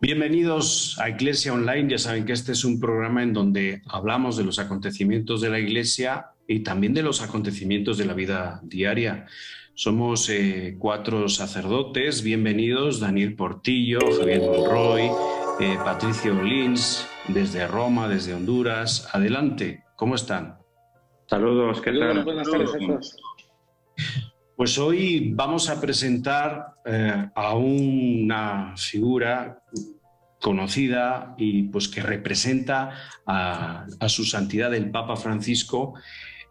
Bienvenidos a Iglesia Online. Ya saben que este es un programa en donde hablamos de los acontecimientos de la Iglesia y también de los acontecimientos de la vida diaria. Somos 4 sacerdotes. Bienvenidos: Daniel Portillo, Javier Monroy, Patricio Lins, desde Roma, desde Honduras. Adelante, ¿cómo están? Saludos, ¿qué tal? Buenas tardes a todos. Pues hoy vamos a presentar a una figura conocida y pues que representa a su santidad el Papa Francisco.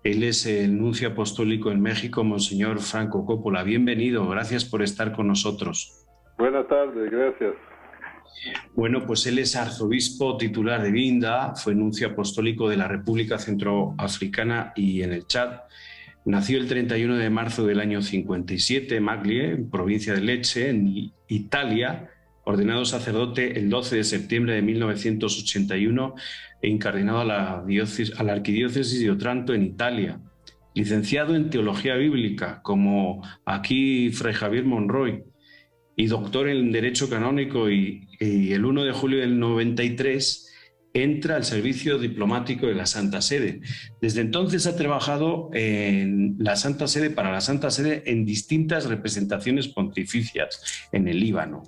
Él es el nuncio apostólico en México, Monseñor Franco Coppola. Bienvenido, gracias por estar con nosotros. Buenas tardes, gracias. Bueno, pues él es arzobispo titular de Vinda, fue nuncio apostólico de la República Centroafricana y en el Chad. Nació el 31 de marzo del año 57 en Maglie, provincia de Lecce, en Italia, ordenado sacerdote el 12 de septiembre de 1981 e incardinado a la arquidiócesis de Otranto en Italia. Licenciado en Teología Bíblica, como aquí Fray Javier Monroy, y doctor en Derecho Canónico, y el 1 de julio del 93 entra al servicio diplomático de la Santa Sede. Desde entonces ha trabajado en la Santa Sede, para la Santa Sede, en distintas representaciones pontificias, en el Líbano,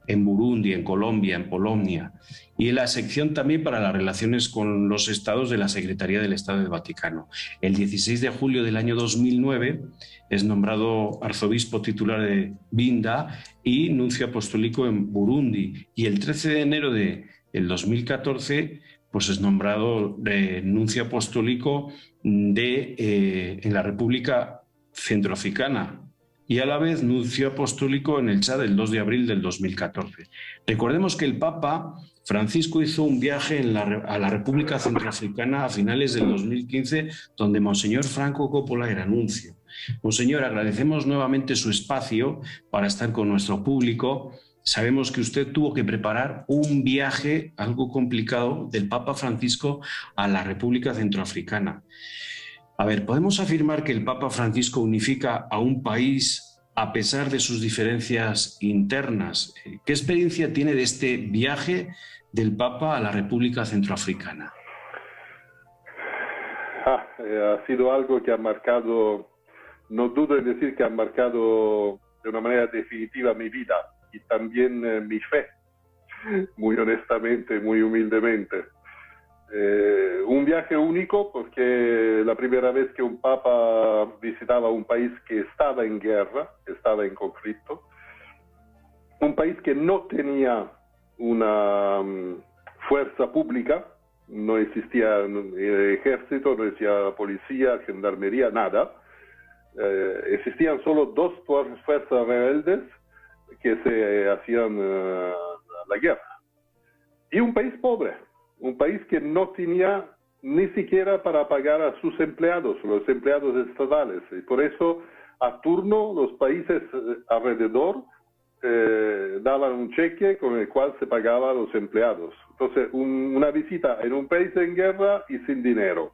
en Burundi, en Colombia, en Polonia, y en la sección también para las relaciones con los estados de la Secretaría del Estado del Vaticano. El 16 de julio del año 2009 es nombrado arzobispo titular de Vinda y nuncio apostólico en Burundi, y el 13 de enero de el 2014 pues es nombrado nuncio apostólico en la República Centroafricana y a la vez nuncio apostólico en el Chad el 2 de abril del 2014. Recordemos que el Papa Francisco hizo un viaje a la República Centroafricana a finales del 2015, donde Monseñor Franco Coppola era nuncio. Monseñor, agradecemos nuevamente su espacio para estar con nuestro público. Sabemos que usted tuvo que preparar un viaje algo complicado del Papa Francisco a la República Centroafricana. A ver, ¿podemos afirmar que el Papa Francisco unifica a un país a pesar de sus diferencias internas? ¿Qué experiencia tiene de este viaje del Papa a la República Centroafricana? Ha sido algo que ha marcado, no dudo en decir que ha marcado de una manera definitiva mi vida y también mi fe, muy honestamente, muy humildemente. Un viaje único porque la primera vez que un papa visitaba un país que estaba en guerra, estaba en conflicto, un país que no tenía una fuerza pública, no existía ejército, no existía policía, gendarmería, nada. Existían solo 2 fuerzas rebeldes que se hacían la guerra. Y un país pobre, un país que no tenía ni siquiera para pagar a sus empleados, los empleados estatales. Y por eso, a turno, los países alrededor daban un cheque con el cual se pagaba a los empleados. Entonces, una visita en un país en guerra y sin dinero.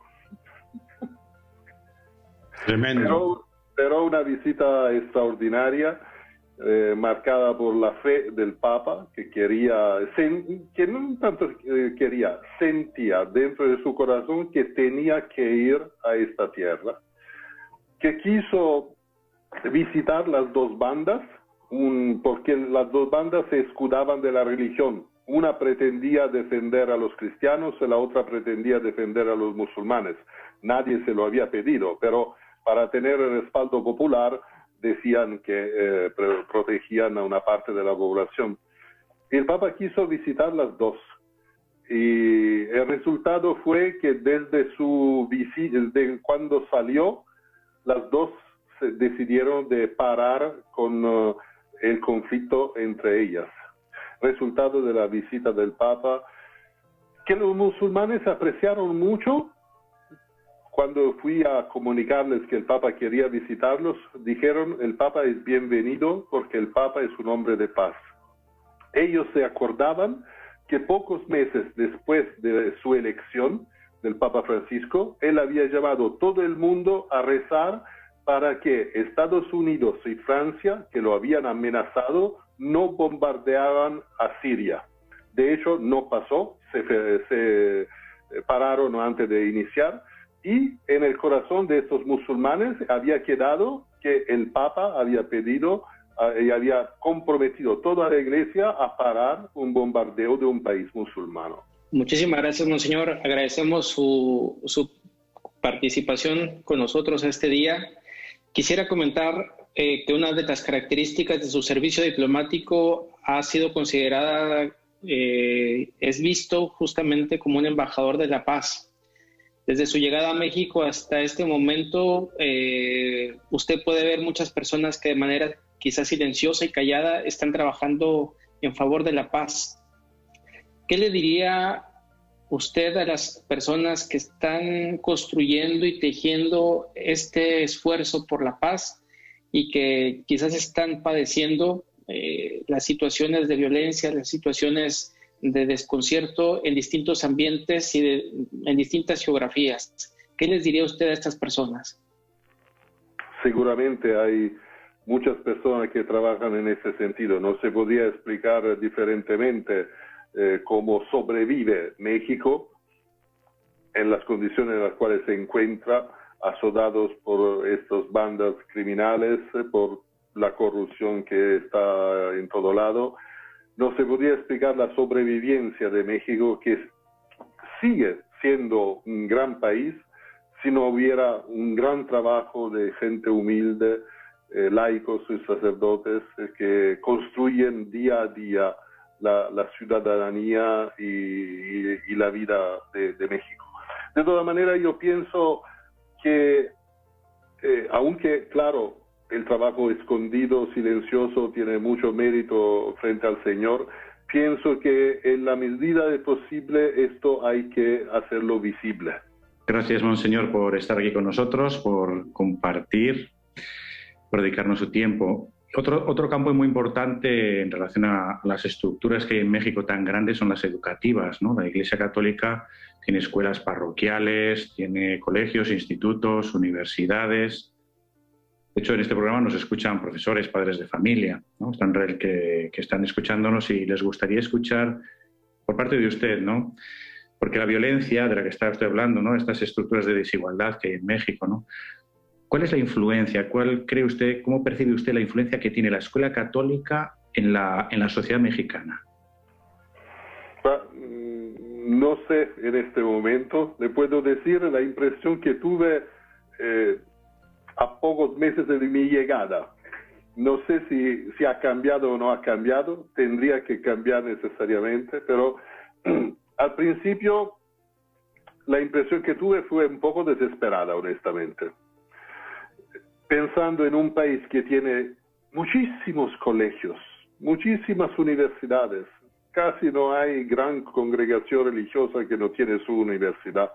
Tremendo. Pero una visita extraordinaria, marcada por la fe del Papa, que que no tanto quería, sentía dentro de su corazón que tenía que ir a esta tierra, que quiso visitar las 2 bandas, porque las 2 bandas se escudaban de la religión. Una pretendía defender a los cristianos y la otra pretendía defender a los musulmanes. Nadie se lo había pedido, pero para tener el respaldo popular decían que protegían a una parte de la población. El Papa quiso visitar las 2 y el resultado fue que desde su visita, desde cuando salió, las dos decidieron de parar con el conflicto entre ellas. Resultado de la visita del Papa, que los musulmanes apreciaron mucho. Cuando fui a comunicarles que el Papa quería visitarlos, dijeron: el Papa es bienvenido porque el Papa es un hombre de paz. Ellos se acordaban que pocos meses después de su elección del Papa Francisco, él había llamado a todo el mundo a rezar para que Estados Unidos y Francia, que lo habían amenazado, no bombardeaban a Siria. De hecho, no pasó, se pararon antes de iniciar, y en el corazón de estos musulmanes había quedado que el Papa había pedido y había comprometido toda la Iglesia a parar un bombardeo de un país musulmano. Muchísimas gracias, monseñor. Agradecemos su participación con nosotros este día. Quisiera comentar que una de las características de su servicio diplomático ha sido considerada, es visto justamente como un embajador de la paz. Desde su llegada a México hasta este momento, usted puede ver muchas personas que de manera quizás silenciosa y callada están trabajando en favor de la paz. ¿Qué le diría usted a las personas que están construyendo y tejiendo este esfuerzo por la paz y que quizás están padeciendo las situaciones de violencia, las situaciones de desconcierto en distintos ambientes y en distintas geografías? ¿Qué les diría usted a estas personas? Seguramente hay muchas personas que trabajan en ese sentido. No se podría explicar diferentemente cómo sobrevive México en las condiciones en las cuales se encuentra, azotados por estas bandas criminales, por la corrupción que está en todo lado. No se podría explicar la sobrevivencia de México, que sigue siendo un gran país, si no hubiera un gran trabajo de gente humilde, laicos y sacerdotes que construyen día a día la ciudadanía y la vida de México. De todas maneras, yo pienso que, aunque, claro, el trabajo escondido, silencioso, tiene mucho mérito frente al Señor, pienso que en la medida de posible esto hay que hacerlo visible. Gracias, monseñor, por estar aquí con nosotros, por compartir, por dedicarnos su tiempo. Otro campo muy importante en relación a las estructuras que hay en México tan grandes son las educativas, ¿no? La Iglesia Católica tiene escuelas parroquiales, tiene colegios, institutos, universidades. De hecho, en este programa nos escuchan profesores, padres de familia, ¿no? Están que están escuchándonos y les gustaría escuchar por parte de usted, ¿no? Porque la violencia de la que está usted hablando, ¿no? Estas estructuras de desigualdad que hay en México, ¿no? ¿Cuál es la influencia? ¿Cuál cree usted, cómo percibe usted la influencia que tiene la escuela católica en la sociedad mexicana? No sé en este momento. Le puedo decir la impresión que tuve a pocos meses de mi llegada. No sé si ha cambiado o no ha cambiado. Tendría que cambiar necesariamente, pero al principio la impresión que tuve fue un poco desesperada, honestamente. Pensando en un país que tiene muchísimos colegios, muchísimas universidades, casi no hay gran congregación religiosa que no tiene su universidad.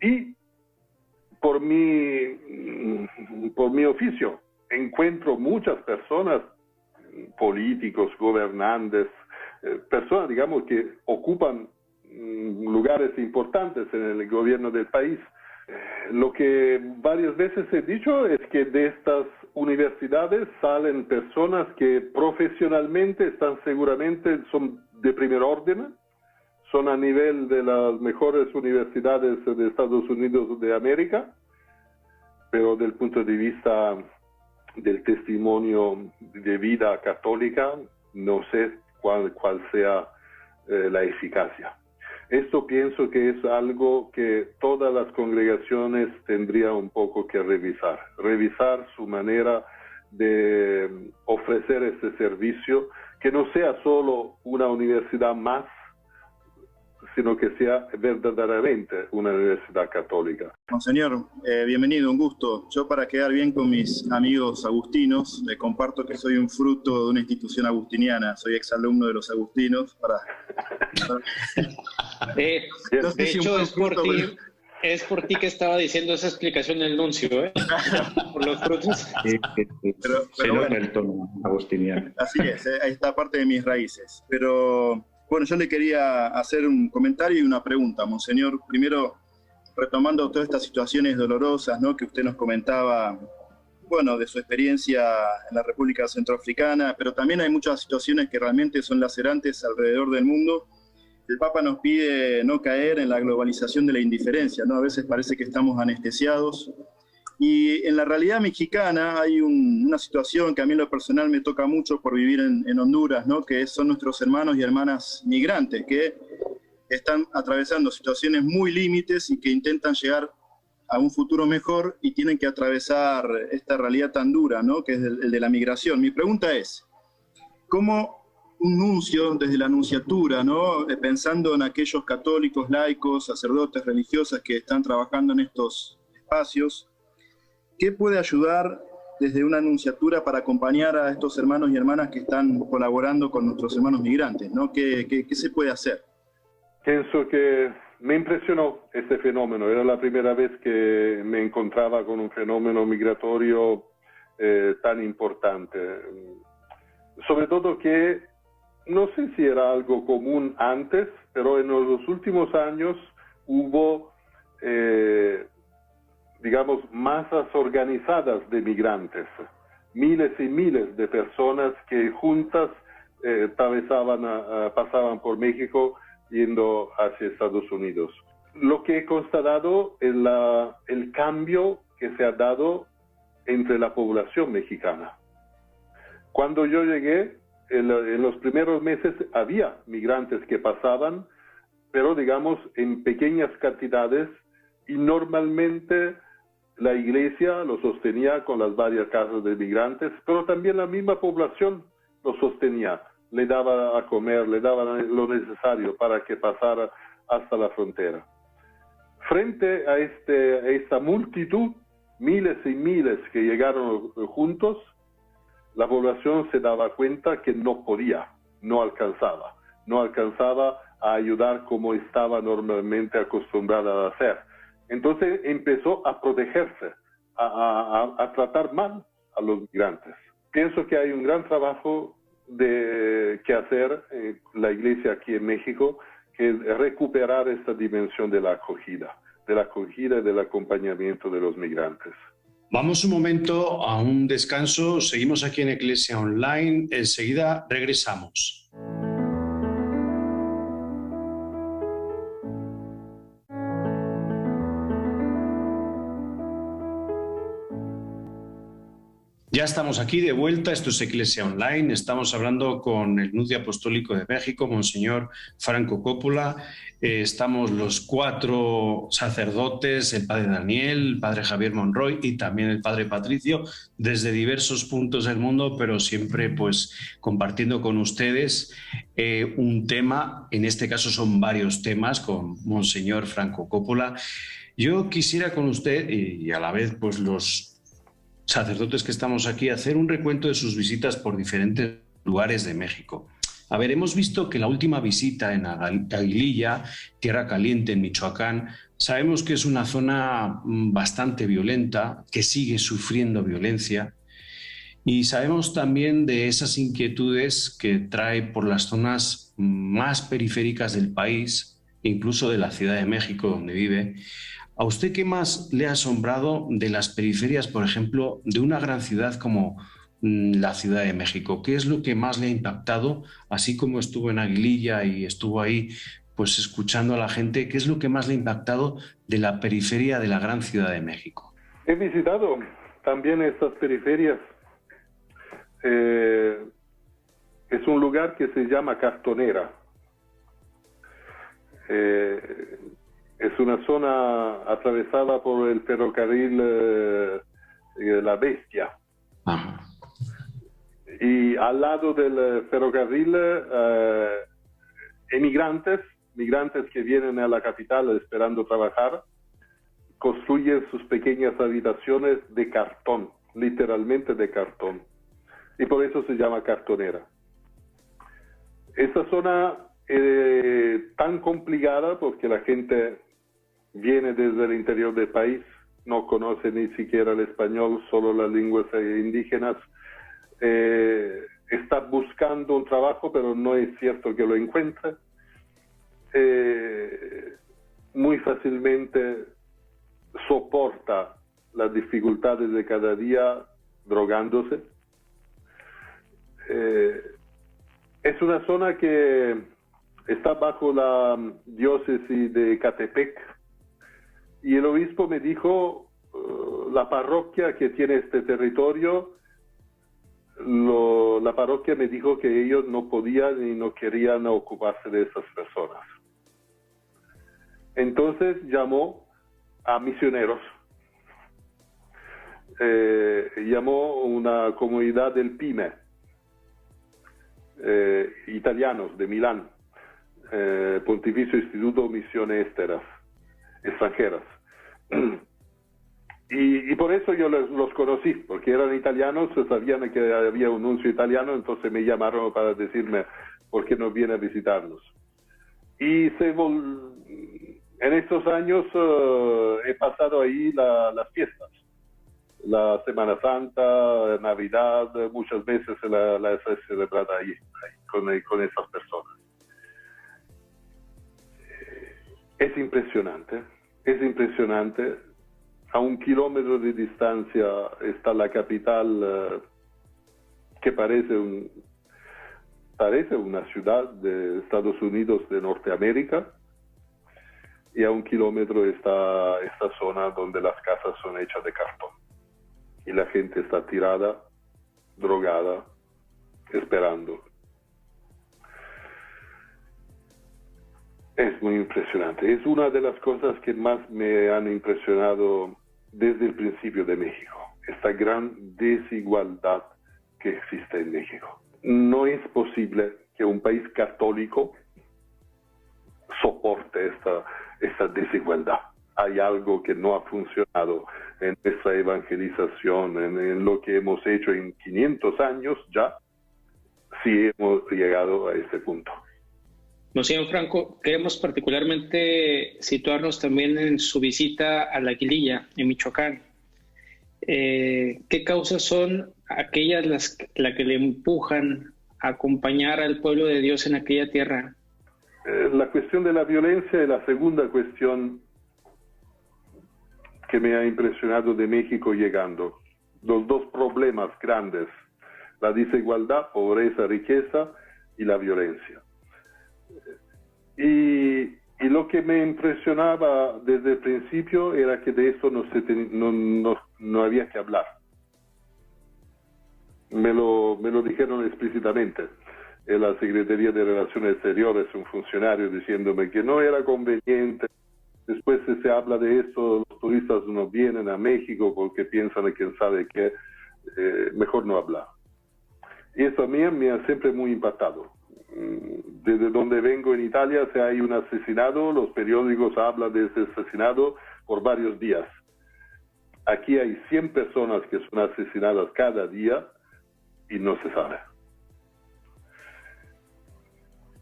Y por mi oficio encuentro muchas personas, políticos, gobernantes, personas, digamos, que ocupan lugares importantes en el gobierno del país. Lo que varias veces he dicho es que de estas universidades salen personas que profesionalmente son de primer orden, son a nivel de las mejores universidades de Estados Unidos de América, pero del punto de vista del testimonio de vida católica, no sé cuál sea la eficacia. Esto pienso que es algo que todas las congregaciones tendrían un poco que revisar su manera de ofrecer este servicio, que no sea solo una universidad más sino que sea verdaderamente una universidad católica. Monseñor, bienvenido, un gusto. Yo, para quedar bien con mis amigos agustinos, le comparto que soy un fruto de una institución agustiniana, soy exalumno de los agustinos. De hecho, es por ti que estaba diciendo esa explicación el nuncio, ¿eh? Por los frutos. Pero bueno, el tono agustiniano. Así es, ahí está parte de mis raíces. Pero bueno, yo le quería hacer un comentario y una pregunta, Monseñor. Primero, retomando todas estas situaciones dolorosas, ¿no?, que usted nos comentaba, bueno, de su experiencia en la República Centroafricana, pero también hay muchas situaciones que realmente son lacerantes alrededor del mundo. El Papa nos pide no caer en la globalización de la indiferencia, ¿no? A veces parece que estamos anestesiados. Y en la realidad mexicana hay una situación que a mí en lo personal me toca mucho por vivir en Honduras, ¿no?, que son nuestros hermanos y hermanas migrantes que están atravesando situaciones muy límites y que intentan llegar a un futuro mejor y tienen que atravesar esta realidad tan dura, ¿no?, que es el de la migración. Mi pregunta es, ¿cómo un nuncio desde la nunciatura, ¿no?, pensando en aquellos católicos, laicos, sacerdotes, religiosas que están trabajando en estos espacios, qué puede ayudar desde una nunciatura para acompañar a estos hermanos y hermanas que están colaborando con nuestros hermanos migrantes, ¿no? ¿Qué se puede hacer? Pienso que me impresionó este fenómeno. Era la primera vez que me encontraba con un fenómeno migratorio tan importante. Sobre todo que no sé si era algo común antes, pero en los últimos años hubo, digamos, masas organizadas de migrantes. Miles y miles de personas que juntas pasaban por México yendo hacia Estados Unidos. Lo que he constatado es el cambio que se ha dado entre la población mexicana. Cuando yo llegué, en los primeros meses había migrantes que pasaban, pero digamos en pequeñas cantidades, y normalmente la iglesia lo sostenía con las varias casas de migrantes, pero también la misma población lo sostenía, le daba a comer, le daba lo necesario para que pasara hasta la frontera. Frente a esta multitud, miles y miles que llegaron juntos, la población se daba cuenta que no podía, no alcanzaba a ayudar como estaba normalmente acostumbrada a hacer. Entonces empezó a protegerse, a tratar mal a los migrantes. Pienso que hay un gran trabajo que hacer la Iglesia aquí en México, que es recuperar esta dimensión de la acogida y del acompañamiento de los migrantes. Vamos un momento a un descanso, seguimos aquí en Eclesia Online, enseguida regresamos. Ya estamos aquí de vuelta, esto es Eclesia Online, estamos hablando con el nuncio apostólico de México, Monseñor Franco Coppola. Estamos los 4 sacerdotes, el padre Daniel, el padre Javier Monroy y también el padre Patricio, desde diversos puntos del mundo, pero siempre pues compartiendo con ustedes un tema, en este caso son varios temas con Monseñor Franco Coppola. Yo quisiera con usted y a la vez pues los sacerdotes que estamos aquí, hacer un recuento de sus visitas por diferentes lugares de México. A ver, hemos visto que la última visita en Aguililla, Tierra Caliente, en Michoacán, sabemos que es una zona bastante violenta, que sigue sufriendo violencia, y sabemos también de esas inquietudes que trae por las zonas más periféricas del país, incluso de la Ciudad de México, donde vive. ¿A usted qué más le ha asombrado de las periferias, por ejemplo, de una gran ciudad como la Ciudad de México? ¿Qué es lo que más le ha impactado, así como estuvo en Aguililla y estuvo ahí pues escuchando a la gente? ¿Qué es lo que más le ha impactado de la periferia de la gran Ciudad de México? He visitado también estas periferias. Es un lugar que se llama Cartonera. Es una zona atravesada por el ferrocarril La Bestia. Ajá. Y al lado del ferrocarril, emigrantes migrantes que vienen a la capital esperando trabajar, construyen sus pequeñas habitaciones de cartón, literalmente de cartón. Y por eso se llama Cartonera. Esta zona tan complicada porque la gente viene desde el interior del país, no conoce ni siquiera el español, solo las lenguas indígenas, está buscando un trabajo, pero no es cierto que lo encuentre. Muy fácilmente soporta las dificultades de cada día drogándose. Es una zona que está bajo la diócesis de Catepec y el obispo me dijo, la parroquia que tiene este territorio, la parroquia me dijo que ellos no podían y no querían ocuparse de esas personas. Entonces llamó a misioneros, llamó una comunidad del PIME, italianos de Milán, Pontificio Instituto Misiones Extranjeras. Y por eso yo los conocí, porque eran italianos, sabían que había un nuncio italiano, entonces me llamaron para decirme por qué no viene a visitarnos. Y en estos años he pasado ahí las fiestas, la Semana Santa, Navidad, muchas veces la he celebrado ahí con esas personas. Es impresionante. A 1 kilómetro de distancia está la capital que parece una ciudad de Estados Unidos de Norteamérica, y a 1 kilómetro está esta zona donde las casas son hechas de cartón y la gente está tirada, drogada, esperando. Es muy impresionante. Es una de las cosas que más me han impresionado desde el principio de México. Esta gran desigualdad que existe en México. No es posible que un país católico soporte esta desigualdad. Hay algo que no ha funcionado en nuestra evangelización, en lo que hemos hecho en 500 años ya, si hemos llegado a este punto. Monseñor Franco, queremos particularmente situarnos también en su visita a La Aguililla, en Michoacán. ¿Qué causas son aquellas las que le empujan a acompañar al pueblo de Dios en aquella tierra? La cuestión de la violencia es la segunda cuestión que me ha impresionado de México llegando. Los dos problemas grandes, la desigualdad, pobreza, riqueza y la violencia. Y lo que me impresionaba desde el principio era que de eso no había que hablar. Me lo dijeron explícitamente. En la Secretaría de Relaciones Exteriores, un funcionario diciéndome que no era conveniente. Después se habla de eso, los turistas no vienen a México porque piensan que quién sabe qué, mejor no hablar. Y eso a mí me ha siempre muy impactado. Desde donde vengo en Italia, si hay un asesinato, los periódicos hablan de ese asesinato por varios días. Aquí hay 100 personas que son asesinadas cada día y no se sabe.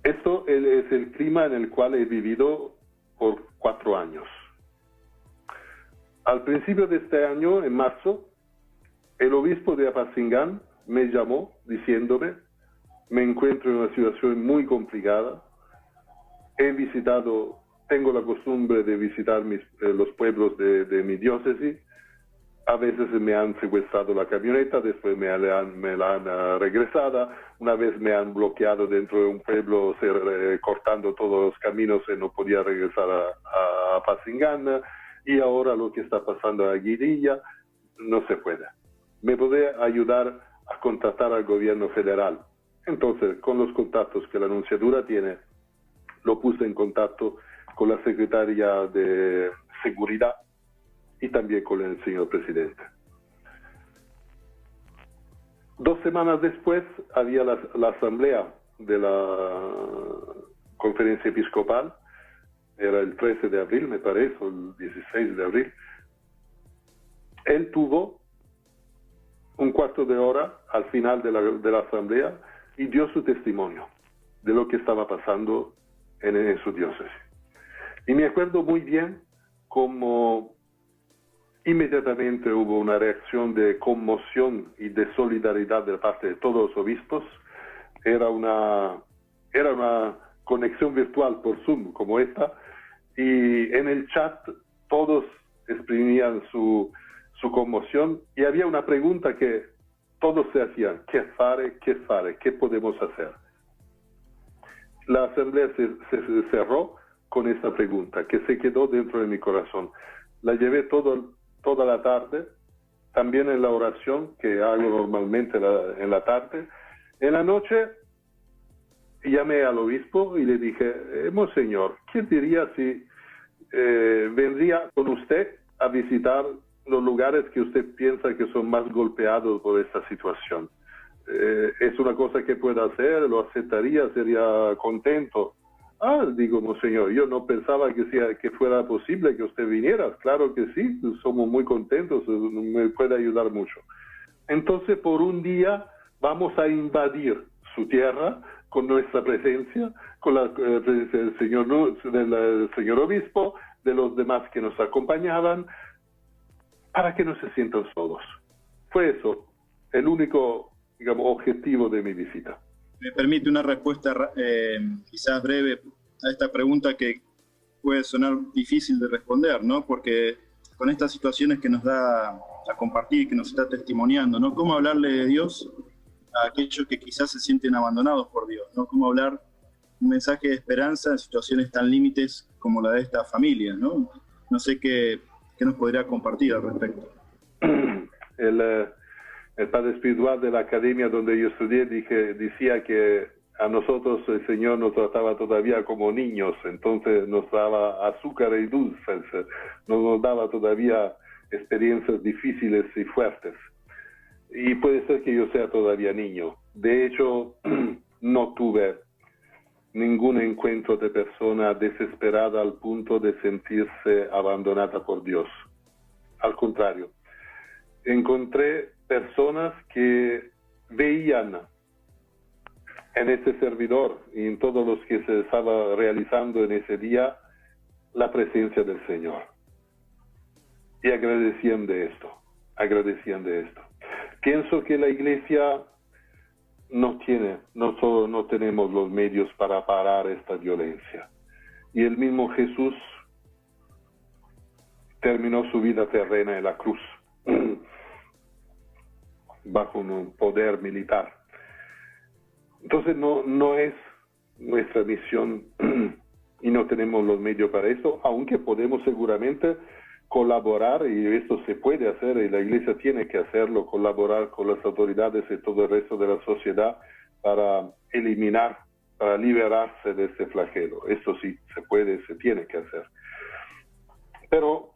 Esto es el clima en el cual he vivido por 4 años. Al principio de este año, en marzo, el obispo de Apatzingán me llamó diciéndome: me encuentro en una situación muy complicada, tengo la costumbre de visitar los pueblos de mi diócesis, a veces me han secuestrado la camioneta, después me la han regresado, una vez me han bloqueado dentro de un pueblo cortando todos los caminos y no podía regresar a Apatzingán, y ahora lo que está pasando en Aguililla no se puede. ¿Me puede ayudar a contactar al gobierno federal? Entonces, con los contactos que la Nunciatura tiene, lo puse en contacto con la Secretaria de Seguridad y también con el señor presidente. 2 semanas después había la asamblea de la conferencia episcopal era el 13 de abril, me parece, o el 16 de abril, él tuvo un cuarto de hora al final de la asamblea y dio su testimonio de lo que estaba pasando en su diócesis. Y me acuerdo muy bien cómo inmediatamente hubo una reacción de conmoción y de solidaridad de parte de todos los obispos. Era una conexión virtual por Zoom como esta, y en el chat todos exprimían su conmoción, y había una pregunta que todos se hacían: ¿qué fare? ¿Qué fare? ¿Qué podemos hacer? La asamblea se cerró con esta pregunta que se quedó dentro de mi corazón. La llevé toda la tarde, también en la oración que hago normalmente en la tarde. En la noche llamé al obispo y le dije: Monseñor, ¿qué diría si vendría con usted a visitar los lugares que usted piensa que son más golpeados por esta situación? ¿Es una cosa que pueda hacer? ¿Lo aceptaría? ¿Sería contento? Digo, Monseñor, yo no pensaba que fuera posible que usted viniera. Claro que sí, somos muy contentos, me puede ayudar mucho. Entonces, por un día vamos a invadir su tierra con nuestra presencia, con la presencia del señor obispo, de los demás que nos acompañaban, para que no se sientan solos. Fue eso el único, digamos, objetivo de mi visita. Me permite una respuesta quizás breve a esta pregunta que puede sonar difícil de responder, ¿no? Porque con estas situaciones que nos da a compartir, que nos está testimoniando, ¿no? ¿Cómo hablarle de Dios a aquellos que quizás se sienten abandonados por Dios, ¿no? ¿Cómo hablar un mensaje de esperanza en situaciones tan límites como la de esta familia, ¿no? No sé qué nos podría compartir al respecto. El padre espiritual de la academia donde yo estudié decía que a nosotros el Señor nos trataba todavía como niños, entonces nos daba azúcar y dulces, no nos daba todavía experiencias difíciles y fuertes. Y puede ser que yo sea todavía niño. De hecho, no tuve ningún encuentro de persona desesperada al punto de sentirse abandonada por Dios. Al contrario, encontré personas que veían en este servidor y en todos los que se estaba realizando en ese día la presencia del Señor. Y agradecían de esto. Pienso que la Iglesia no tenemos los medios para parar esta violencia. Y el mismo Jesús terminó su vida terrena en la cruz, bajo un poder militar. Entonces no es nuestra misión y no tenemos los medios para eso, aunque podemos seguramente colaborar, y esto se puede hacer y la Iglesia tiene que hacerlo, colaborar con las autoridades y todo el resto de la sociedad para eliminar, para liberarse de este flagelo. Esto sí se puede, se tiene que hacer. Pero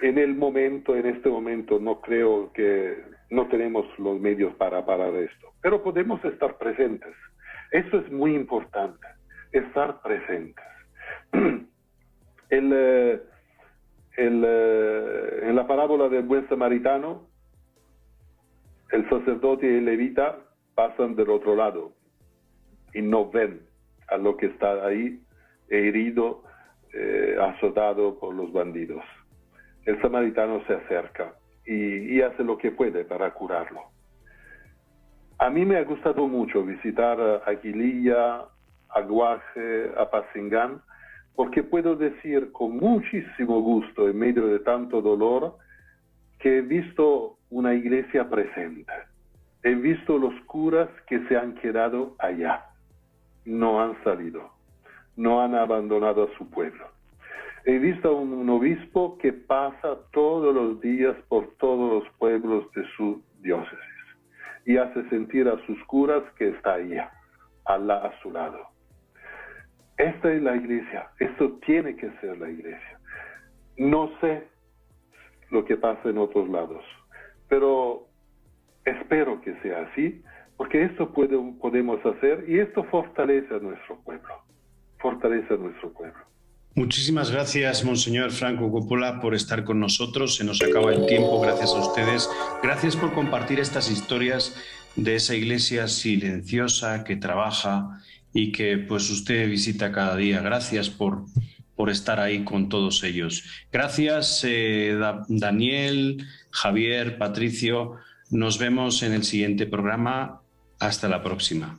en este momento no creo que no tenemos los medios para parar esto, pero podemos estar presentes. Eso es muy importante, estar presentes. En la parábola del buen samaritano, el sacerdote y el levita pasan del otro lado y no ven a lo que está ahí herido, azotado por los bandidos. El samaritano se acerca y hace lo que puede para curarlo. A mí me ha gustado mucho visitar a Quilía, a Guaje, a Pacingán, porque puedo decir con muchísimo gusto, en medio de tanto dolor, que he visto una iglesia presente. He visto los curas que se han quedado allá. No han salido. No han abandonado a su pueblo. He visto un obispo que pasa todos los días por todos los pueblos de su diócesis y hace sentir a sus curas que está allá, a su lado. Esta es la iglesia, esto tiene que ser la iglesia. No sé lo que pasa en otros lados, pero espero que sea así, porque esto podemos hacer y esto fortalece a nuestro pueblo, Muchísimas gracias, Monseñor Franco Coppola, por estar con nosotros. Se nos acaba el tiempo, gracias a ustedes. Gracias por compartir estas historias de esa iglesia silenciosa que trabaja y que pues usted visita cada día. Gracias por estar ahí con todos ellos. Gracias, Daniel, Javier, Patricio. Nos vemos en el siguiente programa. Hasta la próxima.